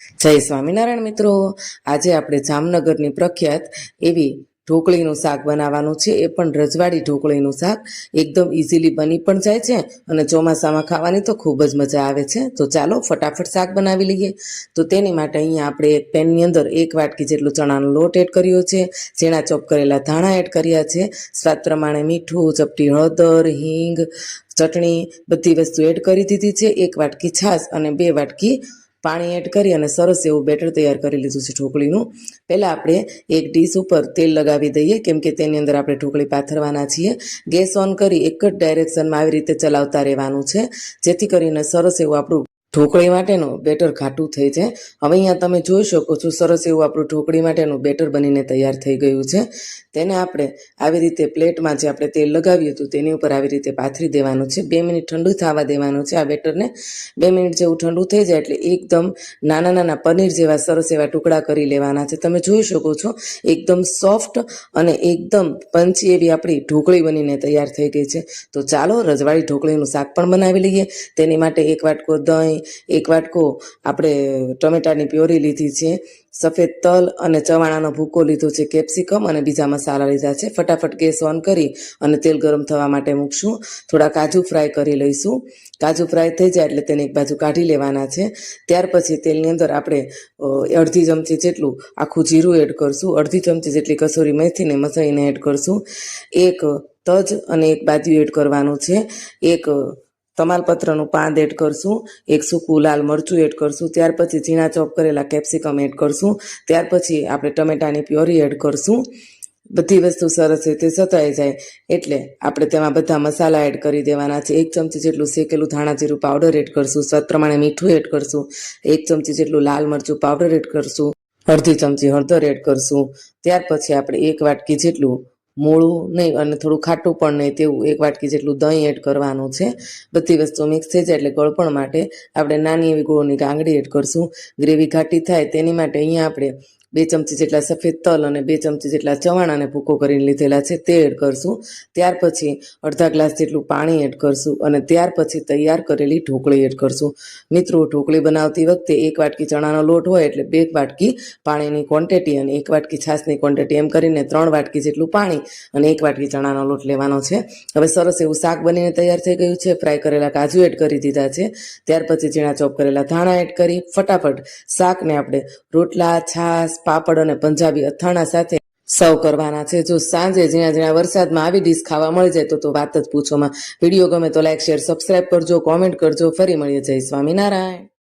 જય સ્વામિનારાયણ મિત્રો, આજે આપણે જામનગરની પ્રખ્યાત એવી ઢોકળીનું શાક બનાવવાનું છે. એ પણ રજવાડી ઢોકળીનું શાક એકદમ ઇઝીલી બની પણ જાય છે અને ચોમાસામાં ખાવાની તો ખૂબ જ મજા આવે છે. તો ચાલો ફટાફટ શાક બનાવી લઈએ. તો તેની માટે અહીંયા આપણે એક પેનની અંદર 1 વાટકી જેટલો ચણાનો લોટ એડ કર્યો છે, ઝીણા ચોપ કરેલા ધાણા એડ કર્યા છે, સ્વાદ પ્રમાણે મીઠું, ચપટી હળદર, હિંગ, ચટણી બધી વસ્તુ એડ કરી દીધી છે. 1 વાટકી છાશ અને 2 વાટકી પાણી એડ કરી અને સરસ એવું બેટર તૈયાર કરી લીધું છે ઢોકળીનું. પહેલાં આપણે એક ડીશ ઉપર તેલ લગાવી દઈએ, કેમ કે તેની અંદર આપણે ઢોકળી પાથરવાના છીએ. ગેસ ઓન કરી એક જ ડાયરેક્શનમાં આવી રીતે ચલાવતા રહેવાનું છે, જેથી કરીને સરસ એવું આપણું ઢોકળી માટેનું બેટર ઘાટું થઈ જાય. હવે અહીંયા તમે જોઈ શકો છો સરસ એવું આપણું ઢોકળી માટેનું બેટર બનીને તૈયાર થઈ ગયું છે. તેને આપણે આવી રીતે પ્લેટમાં જે આપણે તેલ લગાવ્યું હતું તેની ઉપર આવી રીતે પાથરી દેવાનું છે. 2 મિનિટ ઠંડુ થવા દેવાનું છે આ બેટરને. 2 મિનિટ જેવું ઠંડુ થઈ જાય એટલે એકદમ નાના નાના પનીર જેવા સરસ એવા ટુકડા કરી લેવાના છે. તમે જોઈ શકો છો એકદમ સોફ્ટ અને એકદમ પંચી એવી આપણી ઢોકળી બનીને તૈયાર થઈ ગઈ છે. તો ચાલો રજવાડી ઢોકળીનું શાક પણ બનાવી લઈએ. તેની માટે 1 વાટકો દહીં, 1 વાટકો આપણે ટમેટાની પ્યોરી લીધી છે, સફેદ તલ અને ચવાણાનો ભૂકો લીધો છે, કેપ્સિકમ અને બીજા મસાલા લીધા છે. ફટાફટ ગેસ ઓન કરી અને તેલ ગરમ થવા માટે મૂકશું. થોડા કાજુ ફ્રાય કરી લઈશું. કાજુ ફ્રાય થઈ જાય એટલે તેને એક બાજુ કાઢી લેવાના છે. ત્યાર પછી તેલની અંદર આપણે અડધી ચમચી જેટલું આખું જીરું એડ કરશું, અડધી ચમચી જેટલી કસૂરી મેથીને મસળીને એડ કરશું, 1 તજ અને 1 બાદિયું એડ કરવાનું છે, 1 તમાલપત્રનું પાન એડ કરશું, 1 સૂકું લાલ મરચું એડ કરશું. ત્યાર પછી ઝીણા ચોપ કરેલા કેપ્સિકમ એડ કરશું. ત્યાર પછી આપણે ટમેટાની પ્યોરી એડ કરશું. બધી વસ્તુ સરસ રીતે સતળાઈ જાય એટલે આપણે તેમાં બધા મસાલા એડ કરી દેવાના છે. 1 ચમચી જેટલું શેકેલું ધાણા જીરું પાવડર એડ કરશું, સ્વાદ પ્રમાણે મીઠું એડ કરશું, 1 ચમચી જેટલું લાલ મરચું પાવડર એડ કરશું, અડધી ચમચી હળદર એડ કરશું. ત્યાર પછી આપણે 1 વાટકી જેટલું મોળું નહીં અને થોડું ખાટું પણ નહીં તેવું 1 વાટકી જેટલું દહીં એડ કરવાનું છે. બધી વસ્તુ મિક્સ થઈ જાય એટલે ગળપણ માટે આપણે નાની એવી ગોળની ગાંગડી એડ કરશું. ગ્રેવી ઘાટી થાય તેની માટે અહીંયા આપણે 2 ચમચી જેટલા સફેદ તલ અને 2 ચમચી જેટલા ચવાણાને ભૂકો કરીને લીધેલા છે તે એડ કરશું. ત્યાર પછી અડધા ગ્લાસ જેટલું પાણી એડ કરશું અને ત્યાર પછી તૈયાર કરેલી ઢોકળી એડ કરશું. મિત્રો, ઢોકળી બનાવતી વખતે 1 વાટકી ચણાનો લોટ હોય એટલે 2 વાટકી પાણીની ક્વોન્ટિટી અને 1 વાટકી છાશની ક્વોન્ટિટી એમ કરીને 3 વાટકી જેટલું પાણી અને 1 વાટકી ચણાનો લોટ લેવાનો છે. હવે સરસ એવું શાક બનીને તૈયાર થઈ ગયું છે. ફ્રાય કરેલા કાજુ એડ કરી દીધા છે. ત્યાર પછી ઝીણા ચોપ કરેલા ધાણા એડ કરી ફટાફટ શાકને આપણે રોટલા, છાશ, પાપડ અને પંજાબી અથાણા સાથે સર્વ કરવાના છે. જો સાંજે ઝીણા ઝીણા વરસાદમાં આવી ડીશ ખાવા મળી જાય તો વાત જ પૂછોમાં. વિડીયો ગમે તો લાઈક, શેર, સબસ્ક્રાઈબ કરજો, કોમેન્ટ કરજો. ફરી મળીએ. જય સ્વામિનારાયણ.